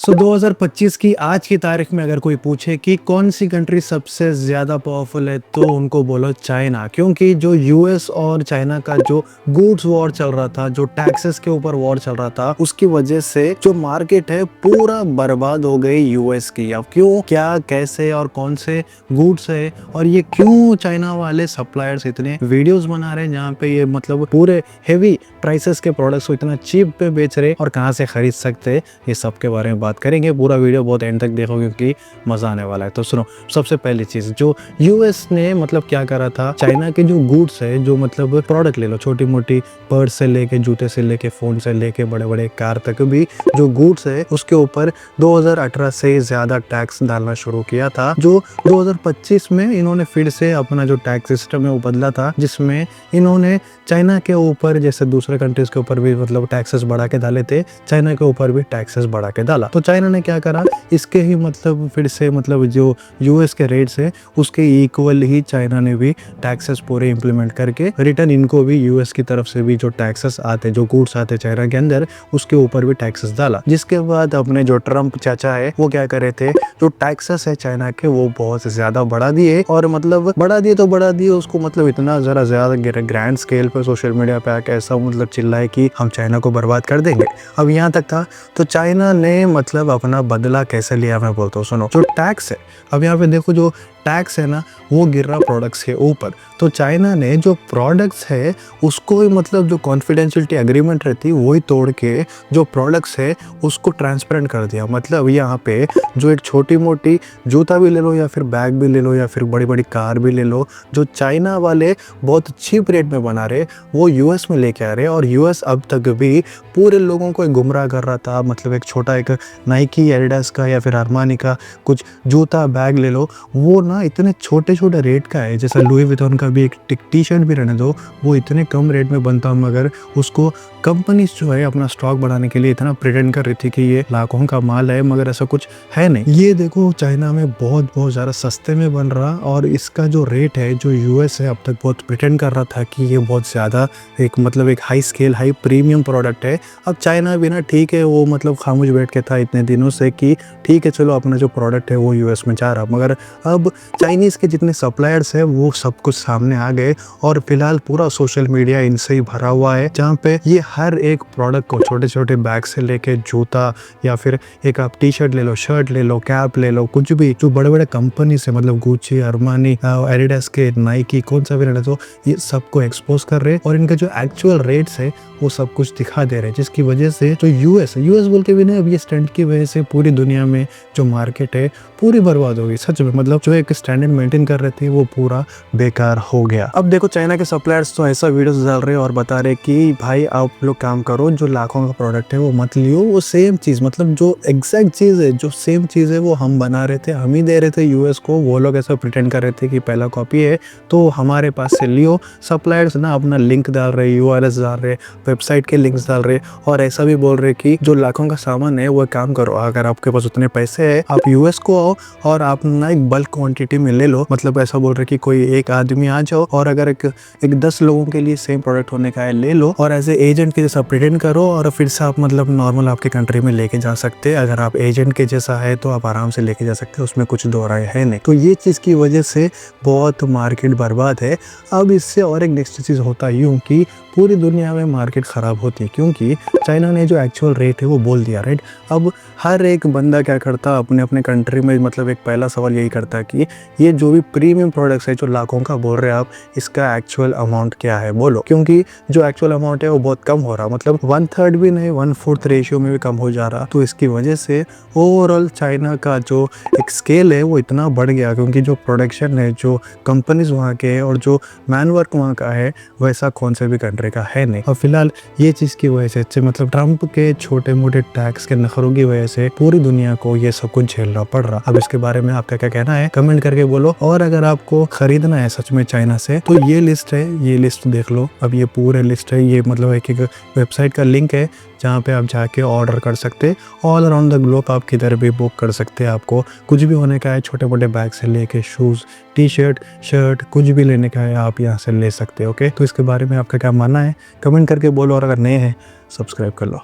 2025 की आज की तारीख में अगर कोई पूछे कि कौन सी कंट्री सबसे ज़्यादा पावरफुल है तो उनको बोलो चाइना। क्योंकि जो यूएस और चाइना का जो गुड्स वॉर चल रहा था, जो टैक्सेस के ऊपर वॉर चल रहा था, उसकी वजह से जो मार्केट है पूरा बर्बाद हो गई यूएस की। अब क्यों, क्या, कैसे और कौन से गुड्स है और ये क्यों चाइना वाले सप्लायर्स इतने वीडियोस बना रहे हैं जहाँ पे ये मतलब पूरे हेवी प्राइसेस के प्रोडक्ट्स को इतना चीप पे बेच रहे और कहाँ से खरीद सकते हैं, ये सब के बारे में बात करेंगे। पूरा वीडियो बहुत एंड तक देखो क्योंकि मजा आने वाला है। तो सुनो, सबसे पहली चीज जो यूएस ने मतलब क्या करा था, चाइना के जो गुड्स है, जो मतलब प्रोडक्ट ले लो, छोटी मोटी पर्स से लेके, जूते से लेके, फोन से लेके, बड़े बड़े कार तक भी जो गुड्स है उसके ऊपर 2018 से ज्यादा टैक्स डालना शुरू किया था। जो 2025 में इन्होंने फिर से अपना जो टैक्स सिस्टम है वो बदला था, जिसमें इन्होंने चाइना के ऊपर जैसे दूसरे कंट्रीज के ऊपर भी मतलब टैक्सेस बढ़ा के डाले थे, चाइना के ऊपर भी टैक्सेस बढ़ा के डाला। तो चाइना ने क्या करा, इसके ही मतलब फिर से मतलब जो यूएस के रेट्स है उसके इक्वल ही चाइना ने भी टैक्सेस पूरे इंप्लीमेंट करके रिटर्न इनको भी यूएस की तरफ से भी जो टैक्सेस आते, जो गुड्स आते चाइना के अंदर, उसके ऊपर भी टैक्सेस डाला। जिसके बाद अपने जो ट्रम्प चाचा है वो क्या करे थे, जो टैक्सेस है चाइना के वो बहुत ज्यादा बढ़ा दिए। और मतलब बढ़ा दिए उसको, मतलब इतना जरा ज्यादा ग्रैंड स्केल पे सोशल मीडिया पे आके ऐसा मतलब चिल्लाए कि हम चाइना को बर्बाद कर देंगे। अब यहाँ तक था। तो चाइना ने मतलब अपना बदला कैसे लिया मैं बोलता हूँ। सुनो, जो टैक्स है, अब यहाँ पे देखो, जो टैक्स है ना वो गिर रहा प्रोडक्ट्स के ऊपर। तो चाइना ने जो प्रोडक्ट्स है उसको मतलब जो कॉन्फिडेंशियलिटी एग्रीमेंट रहती वही तोड़ के जो प्रोडक्ट्स है उसको ट्रांसपेरेंट कर दिया। मतलब यहाँ पे जो एक छोटी मोटी जूता भी ले लो या फिर बैग भी ले लो या फिर बड़ी बड़ी कार भी ले लो, जो चाइना वाले बहुत चीप रेट में बना रहे वो यूएस में लेके आ रहे। और यूएस अब तक भी पूरे लोगों को गुमराह कर रहा था। मतलब एक छोटा एक नाइकी, एडिडास का या फिर अरमानी का कुछ जूता बैग ले लो, वो ना इतने छोटे छोटे रेट का है। जैसा लुई विटॉन का भी एक टी शर्ट भी रहने दो, वो इतने कम रेट में बनता, मगर उसको कंपनीज जो है अपना स्टॉक बढ़ाने के लिए इतना प्रिटेंड कर रही थी कि ये लाखों का माल है, मगर ऐसा कुछ है नहीं। ये देखो चाइना में बहुत ज़्यादा सस्ते में बन रहा और इसका जो रेट है, जो यूएस है अब तक बहुत प्रिटेंड कर रहा था कि ये बहुत ज़्यादा एक मतलब एक high scale, high premium product है। अब चाइना भी ना ठीक है, वो मतलब खामोश बैठ के था इतने दिनों से कि ठीक है चलो अपना जो प्रोडक्ट है वो यूएस में जा रहा, मगर अब चाइनीज़ के जितने सप्लायर्स है वो सब कुछ सामने आ गए और फिलहाल पूरा सोशल मीडिया इनसे ही भरा हुआ है, जहाँ पे ये हर एक प्रोडक्ट को, छोटे छोटे बैग से लेके जूता या फिर एक आप टी शर्ट ले लो, शर्ट ले लो, कैप ले लो, कुछ भी जो बड़े बड़े कंपनी से मतलब गुच्ची, अरमानी, एडिडास के, नाइकी, कौन सा भी रहना, तो ये सबको एक्सपोज कर रहे हैं और इनके जो एक्चुअल रेट्स है वो सब कुछ दिखा दे रहे हैं। जिसकी वजह से जो यूएस बोल के भी नहीं, अब ये स्टंट की वजह से पूरी दुनिया में जो मार्केट है पूरी बर्बाद हो गई। सच में मतलब जो एक स्टैंडर्ड मेंटेन कर रहे थे वो पूरा बेकार हो गया। अब देखो चाइना के सप्लायर्स तो ऐसा वीडियोस डाल रहे हैं और बता रहे कि भाई आप लोग काम करो, जो लाखों का प्रोडक्ट है वो मत लियो, वो सेम चीज मतलब जो एग्जैक्ट चीज है, जो सेम चीज है वो हम बना रहे थे, हम ही दे रहे थे यूएस को। वो लोग ऐसा प्रिटेंड कर रहे थे कि पहला कॉपी है तो हमारे पास से लियो। सप्लायर्स ना अपना लिंक डाल रहे, यूआरएस डाल रहे, वेबसाइट के लिंक्स डाल रहे और ऐसा भी बोल रहे कि जो लाखों का सामान है वो काम करो, अगर आपके पास उतने पैसे है आप यूएस को आओ और आप ना एक बल्क क्वांटिटी में ले लो। मतलब ऐसा बोल रहे कि कोई एक आदमी आ जाओ और अगर एक 10 लोगों के लिए सेम प्रोडक्ट होने का है ले लो और एज ए एजेंट के जैसा प्रिटेंड करो और फिर से आप मतलब नॉर्मल आपके कंट्री में लेके जा सकते हैं। अगर आप एजेंट के जैसा है तो आप आराम से लेके जा सकते हैं, उसमें कुछ दो राय है नहीं। तो ये चीज़ की वजह से बहुत मार्केट बर्बाद है। अब इससे और एक नेक्स्ट चीज़ होता यूँ कि पूरी दुनिया में मार्केट ख़राब होती है, क्योंकि चाइना ने जो एक्चुअल रेट है वो बोल दिया, राइट। अब हर एक बंदा क्या करता अपने अपने कंट्री में, मतलब एक पहला सवाल यही करता कि ये जो भी प्रीमियम प्रोडक्ट्स है जो लाखों का बोल रहे हैं आप, इसका एक्चुअल अमाउंट क्या है बोलो। क्योंकि जो एक्चुअल अमाउंट है वो बहुत कम हो रहा, मतलब 1/3 भी नहीं, 1/4 रेशियो में भी कम हो जा रहा। तो इसकी वजह से ओवरऑल चाइना का जो एक स्केल है वो इतना बढ़ गया, क्योंकि जो प्रोडक्शन है, जो कंपनीज वहाँ के और जो मैन वर्क वहाँ का है, वैसा कौन से भी कंट्री का है नहीं। और फिलहाल ये चीज़ की वजह से मतलब ट्रम्प के छोटे मोटे टैक्स के नखरों की वजह से पूरी दुनिया को ये सब कुछ झेलना पड़ रहा। अब इसके बारे में आपका क्या कहना है कमेंट करके बोलो। और अगर आपको खरीदना है सच में चाइना से तो ये लिस्ट है, ये लिस्ट देख लो। अब ये पूरे लिस्ट है, ये मतलब एक वेबसाइट का लिंक है जहाँ पे आप जाके ऑर्डर कर सकते। ऑल अराउंड द ग्लोब आप किधर भी बुक कर सकते हैं। आपको कुछ भी होने का है, छोटे मोटे बैग से लेके शूज़, टी शर्ट, शर्ट, कुछ भी लेने का है आप यहाँ से ले सकते हैं। ओके, तो इसके बारे में आपका क्या मानना है कमेंट करके बोलो और अगर नए हैं सब्सक्राइब कर लो।